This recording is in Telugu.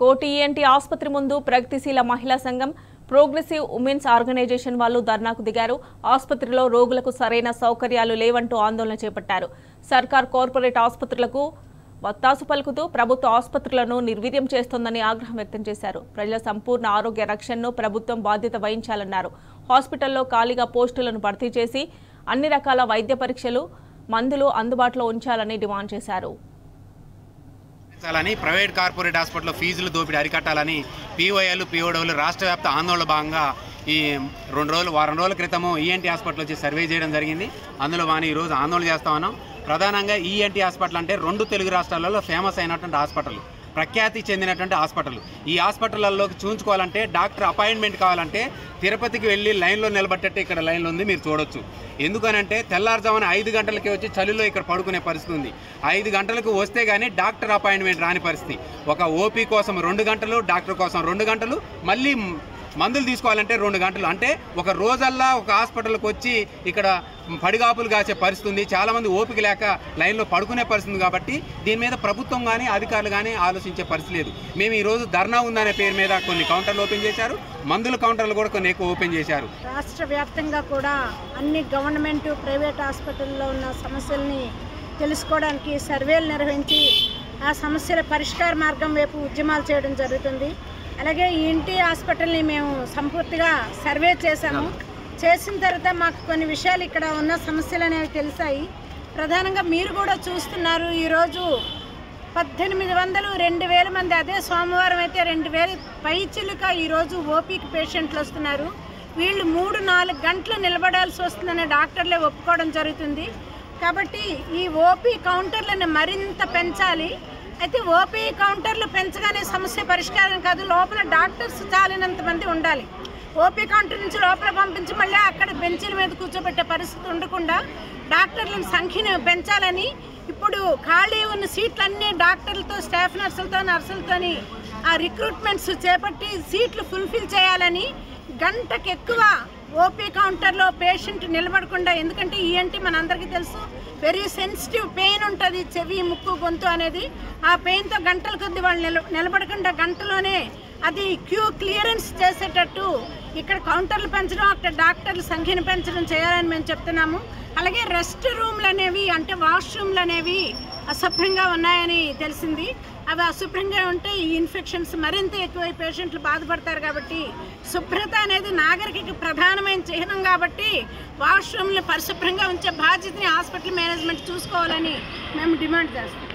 కోటి ఈఎన్టీ ఆసుపత్రి ముందు ప్రగతిశీల మహిళా సంఘం ప్రోగ్రెసివ్ ఉమెన్స్ ఆర్గనైజేషన్ వాళ్ళు ధర్నాకు దిగారు. ఆసుపత్రిలో రోగులకు సరైన సౌకర్యాలు లేవంటూ ఆందోళన చేపట్టారు. సర్కార్ కార్పొరేట్ ఆసుపత్రులకు వత్తాసు పలుకుతూ ప్రభుత్వ ఆసుపత్రులను నిర్వీర్యం చేస్తోందని ఆగ్రహం వ్యక్తం చేశారు. ప్రజల సంపూర్ణ ఆరోగ్య రక్షణను ప్రభుత్వం బాధ్యత వహించాలన్నారు. హాస్పిటల్లో ఖాళీగా పోస్టులను భర్తీ చేసి అన్ని రకాల వైద్య పరీక్షలు, మందులు అందుబాటులో ఉంచాలని డిమాండ్ చేశారు. ప్రైవేట్ కార్పొరేట్ హాస్పిటల్లో ఫీజులు దోపిడీ అరికట్టాలని పీఓఐలు పీఓడబ్ల్యూ రాష్ట్ర వ్యాప్త ఆందోళన భాగంగా ఈ వారం రోజుల క్రితము ఈఎన్టీ హాస్పిటల్ వచ్చి సర్వే చేయడం జరిగింది. అందులో మనం ఈరోజు ఆందోళన చేస్తా ఉన్నాం. ప్రధానంగా ఈఎన్టీ హాస్పిటల్ అంటే 2 తెలుగు రాష్ట్రాలలో ఫేమస్ అయినటువంటి హాస్పిటల్, ప్రఖ్యాతి చెందినటువంటి హాస్పిటల్. ఈ హాస్పిటల్లోకి చూయించుకోవాలంటే డాక్టర్ అపాయింట్మెంట్ కావాలంటే తిరుపతికి వెళ్ళి లైన్లో నిలబట్టేట్టు ఇక్కడ లైన్లో ఉంది, మీరు చూడొచ్చు. ఎందుకనంటే తెల్లారుజామున 5 గంటలకి వచ్చి చలిలో ఇక్కడ పడుకునే పరిస్థితి ఉంది. 5 గంటలకు వస్తే కానీ డాక్టర్ అపాయింట్మెంట్ రాని పరిస్థితి. ఒక ఓపీ కోసం 2 గంటలు, డాక్టర్ కోసం 2 గంటలు, మళ్ళీ మందులు తీసుకోవాలంటే 2 గంటలు. అంటే ఒక రోజల్లా ఒక హాస్పిటల్కి వచ్చి ఇక్కడ పడిగాపులు కాసే పరిస్థితి ఉంది. చాలామంది ఓపిక లేక లైన్లో పడుకునే పరిస్థితి. కాబట్టి దీని మీద ప్రభుత్వం కానీ అధికారులు కానీ ఆలోచించే పరిస్థితి లేదు. మేము ఈరోజు ధర్నా ఉందనే పేరు మీద కొన్ని కౌంటర్లు ఓపెన్ చేశారు, మందుల కౌంటర్లు కూడా కొన్ని ఎక్కువ ఓపెన్ చేశారు. రాష్ట్ర వ్యాప్తంగా కూడా అన్ని గవర్నమెంట్ ప్రైవేట్ హాస్పిటల్లో ఉన్న సమస్యల్ని తెలుసుకోవడానికి సర్వేలు నిర్వహించి ఆ సమస్యల పరిష్కార మార్గం వైపు ఉద్యమాలు చేయడం జరుగుతుంది. అలాగే ఈఎన్టీ హాస్పిటల్ని మేము సంపూర్తిగా సర్వే చేశాము. చేసిన తర్వాత మాకు కొన్ని విషయాలు ఇక్కడ ఉన్న సమస్యలు అనేవి తెలిసాయి. ప్రధానంగా మీరు కూడా చూస్తున్నారు, ఈరోజు 1800 2000 మంది, అదే సోమవారం అయితే 2000 పైచిలుక ఈరోజు ఓపీకి పేషెంట్లు వస్తున్నారు. వీళ్ళు 3-4 గంటలు నిలబడాల్సి వస్తుందనే డాక్టర్లే ఒప్పుకోవడం జరుగుతుంది. కాబట్టి ఈ ఓపీ కౌంటర్లను మరింత పెంచాలి. అయితే ఓపీ కౌంటర్లు పెంచగానే సమస్య పరిష్కారం కాదు, లోపల డాక్టర్స్ చాలినంత మంది ఉండాలి. ఓపీ కౌంటర్ నుంచి లోపల పంపించి మళ్ళీ అక్కడ బెంచీల మీద కూర్చోబెట్టే పరిస్థితి ఉండకుండా డాక్టర్ల సంఖ్యను పెంచాలని, ఇప్పుడు ఖాళీ ఉన్న సీట్లన్నీ డాక్టర్లతో, స్టాఫ్ నర్సులతోని ఆ రిక్రూట్మెంట్స్ చేపట్టి సీట్లు ఫుల్ఫిల్ చేయాలని, గంటకు ఎక్కువ ఓపీ కౌంటర్లో పేషెంట్ నిలబడకుండా, ఎందుకంటే ఈఎన్టీ మనందరికీ తెలుసు వెరీ సెన్సిటివ్ పెయిన్ ఉంటుంది, చెవి, ముక్కు, గొంతు అనేది. ఆ పెయిన్తో గంటల కొద్ది వాళ్ళు నిలబడకుండా గంటలోనే అది క్యూ క్లియరెన్స్ చేసేటట్టు ఇక్కడ కౌంటర్లు పెంచడం, అక్కడ డాక్టర్ల సంఖ్యను పెంచడం చేయాలని మేము చెప్తున్నాము. అలాగే రెస్ట్ రూమ్లు అనేవి, అంటే వాష్రూమ్లు అనేవి అశుభ్రంగా ఉన్నాయని తెలిసింది. అవి అశుభ్రంగా ఉంటే ఈ ఇన్ఫెక్షన్స్ మరింత ఎక్కువై పేషెంట్లు బాధపడతారు. కాబట్టి శుభ్రత అనేది నాగరికకి ప్రధానమైన చిహ్నం. కాబట్టి వాష్రూమ్లు పరిశుభ్రంగా ఉంచే బాధ్యతని హాస్పిటల్ మేనేజ్మెంట్ చూసుకోవాలని మేము డిమాండ్ చేస్తాం.